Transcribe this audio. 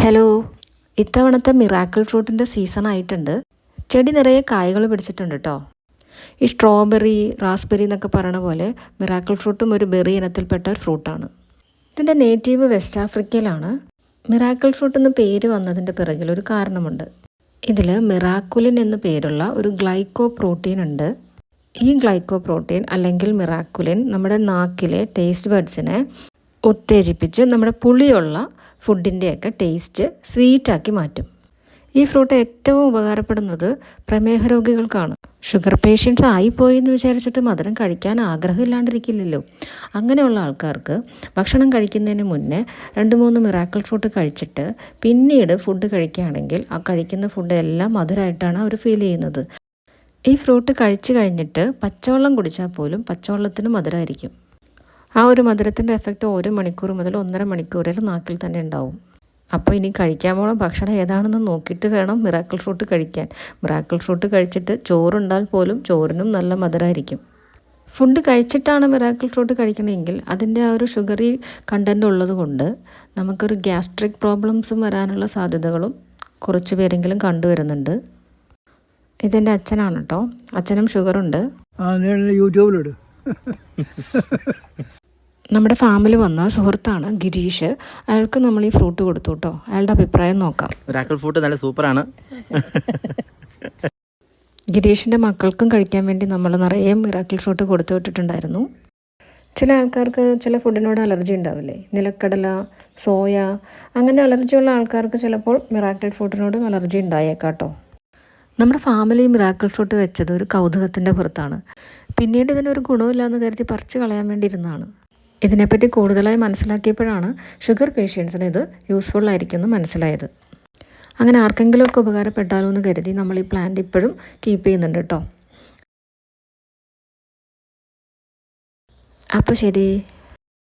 Hello, ഇത്തവണത്തെ miracle ഫ്രൂട്ടിൻ്റെ season ആയിട്ടുണ്ട്. ചെടി നിറയെ കായ്കൾ പിടിച്ചിട്ടുണ്ട് കേട്ടോ. ഈ സ്ട്രോബെറി, റാസ്ബെറി എന്നൊക്കെ പറയണ പോലെ മിറാക്കിൾ ഫ്രൂട്ടും ഒരു ബെറി ഇനത്തിൽപ്പെട്ട ഒരു ഫ്രൂട്ടാണ്. ഇതിൻ്റെ നേറ്റീവ് വെസ്റ്റ് ആഫ്രിക്കയിലാണ്. മിറാക്കിൾ ഫ്രൂട്ട് എന്ന് പേര് വന്നതിൻ്റെ പിറകിൽ ഒരു കാരണമുണ്ട്. ഇതിൽ മിറാക്കുലിൻ എന്നു പേരുള്ള ഒരു ഗ്ലൈക്കോ പ്രോട്ടീൻ ഉണ്ട്. ഈ ഗ്ലൈക്കോ പ്രോട്ടീൻ അല്ലെങ്കിൽ മിറാക്കുലിൻ നമ്മുടെ നാക്കിലെ ടേസ്റ്റ് ബഡ്സിനെ ഉത്തേജിപ്പിച്ച് നമ്മുടെ പുളിയുള്ള ഫുഡിൻ്റെയൊക്കെ ടേസ്റ്റ് സ്വീറ്റാക്കി മാറ്റും. ഈ ഫ്രൂട്ട് ഏറ്റവും ഉപകാരപ്പെടുന്നത് പ്രമേഹ രോഗികൾക്കാണ്. ഷുഗർ പേഷ്യൻസ് ആയിപ്പോയി എന്ന് വിചാരിച്ചിട്ട് മധുരം കഴിക്കാൻ ആഗ്രഹമില്ലാണ്ടിരിക്കില്ലല്ലോ. അങ്ങനെയുള്ള ആൾക്കാർക്ക് ഭക്ഷണം കഴിക്കുന്നതിന് മുന്നേ 2-3 മിറാക്കിൾ ഫ്രൂട്ട് കഴിച്ചിട്ട് പിന്നീട് ഫുഡ് കഴിക്കുകയാണെങ്കിൽ ആ കഴിക്കുന്ന ഫുഡ് എല്ലാം മധുരമായിട്ടാണ് അവർ ഫീൽ ചെയ്യുന്നത്. ഈ ഫ്രൂട്ട് കഴിച്ചു കഴിഞ്ഞിട്ട് പച്ചവെള്ളം കുടിച്ചാൽ പോലും പച്ചവെള്ളത്തിന് മധുരമായിരിക്കും. ആ ഒരു മധുരത്തിൻ്റെ എഫക്റ്റ് 1 മണിക്കൂർ മുതൽ 1.5 മണിക്കൂർ വരെ നാക്കിൽ തന്നെ ഉണ്ടാവും. അപ്പോൾ ഇനി കഴിക്കാൻ പോകണം ഭക്ഷണം ഏതാണെന്ന് നോക്കിയിട്ട് വേണം മിറാക്കിൾ ഫ്രൂട്ട് കഴിക്കാൻ. മിറാക്കിൾ ഫ്രൂട്ട് കഴിച്ചിട്ട് ചോറുണ്ടാൽ പോലും ചോറിനും നല്ല മധുരമായിരിക്കും. ഫുഡ് കഴിച്ചിട്ടാണ് മിറാക്കിൾ ഫ്രൂട്ട് കഴിക്കണമെങ്കിൽ അതിൻ്റെ ആ ഒരു ഷുഗറി കണ്ടൻറ്റ് ഉള്ളത് കൊണ്ട് നമുക്കൊരു ഗ്യാസ്ട്രിക് പ്രോബ്ലംസും വരാനുള്ള സാധ്യതകളും കുറച്ച് പേരെങ്കിലും കണ്ടുവരുന്നുണ്ട്. ഇതെൻ്റെ അച്ഛനാണ് കേട്ടോ. അച്ഛനും ഷുഗറുണ്ട്. യൂട്യൂബിലിട്. നമ്മുടെ ഫാമിൽ വന്ന സുഹൃത്താണ് ഗിരീഷ്. അയാൾക്ക് നമ്മൾ ഈ ഫ്രൂട്ട് കൊടുത്തു കേട്ടോ. അയാളുടെ അഭിപ്രായം നോക്കാം. മിറാക്കിൾ ഫ്രൂട്ട് നല്ല സൂപ്പറാണ്. ഗിരീഷിൻ്റെ മക്കൾക്കും കഴിക്കാൻ വേണ്ടി നമ്മൾ നിറയെ മിറാക്കിൾ ഫ്രൂട്ട് കൊടുത്തു വിട്ടിട്ടുണ്ടായിരുന്നു. ചില ആൾക്കാർക്ക് ചില ഫുഡിനോട് അലർജി ഉണ്ടാവില്ലേ, നിലക്കടല, സോയ, അങ്ങനെ അലർജിയുള്ള ആൾക്കാർക്ക് ചിലപ്പോൾ മിറാക്കിൾ ഫ്രൂട്ടിനോടും അലർജി ഉണ്ടായേക്കാട്ടോ. നമ്മുടെ ഫാമിലി മിറാക്കിൾ ഫ്രൂട്ട് വെച്ചത് ഒരു കൗതുകത്തിൻ്റെ പുറത്താണ്. പിന്നീട് ഇതിനൊരു ഗുണമില്ലാന്ന് കരുതി പറിച്ച് കളയാൻ വേണ്ടി ഇരുന്നതാണ്. ഇതിനെപ്പറ്റി കൂടുതലായി മനസ്സിലാക്കിയപ്പോഴാണ് ഷുഗർ പേഷ്യൻസിന് ഇത് യൂസ്ഫുൾ ആയിരിക്കുമെന്ന് മനസ്സിലായത്. അങ്ങനെ ആർക്കെങ്കിലുമൊക്കെ ഉപകാരപ്പെട്ടാലോ എന്ന് കരുതി നമ്മൾ ഈ പ്ലാന്റ് ഇപ്പോഴും കീപ്പ് ചെയ്യുന്നുണ്ട് കേട്ടോ. അപ്പോൾ ശരി.